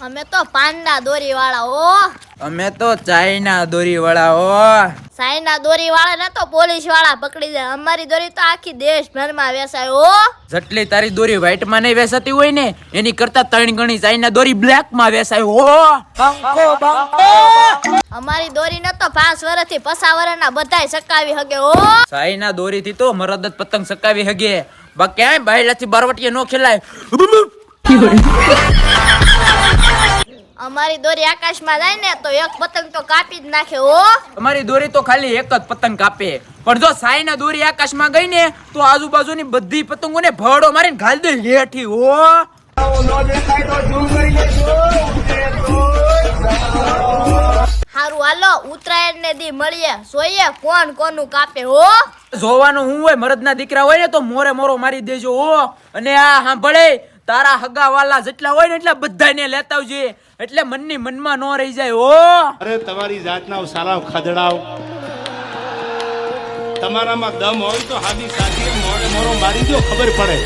અમે તો પાંડા દોરી વાળા હો. અમે તો ચાઇના દોરી વાળા હો. ચાઇના દોરી વાળા ને તો પોલીસ વાળા પકડી જાય. અમારી દોરી તો આખી દેશભરમાં વેચાય હો. જેટલી તારી દોરી વ્હાઈટ માં નહીં વેચાતી હોય ને એની કરતા 3 ગણી ચાઇના દોરી બ્લેક માં વેચાય હો. અમારી દોરી ને તો 5 વર્ષથી 50 વર્ષના બધાય સકાવી હગે હો. ચાઇના દોરી થી તો મરદ જ પતંગ સકાવી હગે. બા ક્યાંય બાયલાથી બારવટીએ નો ખેલાય. અમારી દોરી આકાશમાં જાય ને તો એક પતંગ તો કાપી જ નાખે હો. તમારી દોરી તો ખાલી એક જ પતંગ કાપે, પણ જો ચાઇના દોરી આકાશમાં ગઈ ને તો આજુબાજુની બધી પતંગોને ભડો મારીને ઘાલ દે હેઠી હો. હારું હાલો ઉત્તરાયણ ને દી મળીએ, જોઈએ કોણ કોનું કાપે હો. જોવાનું હું હોય, મરદના દીકરા હોય ને તો મોરે મોરો મારી દેજો હો. અને આ સાંભળે તારા હગા વાલા જેટલા હોય ને એટલા બધાને લેતા આવજે, એટલે મનની મનમાં નો રહી જાય હો. અરે તમારી જાતના સારા ખદડાવ, તમારામાં દમ હોય તો હાદી સાથી મોરે મોરો મારી દો, ખબર પડે.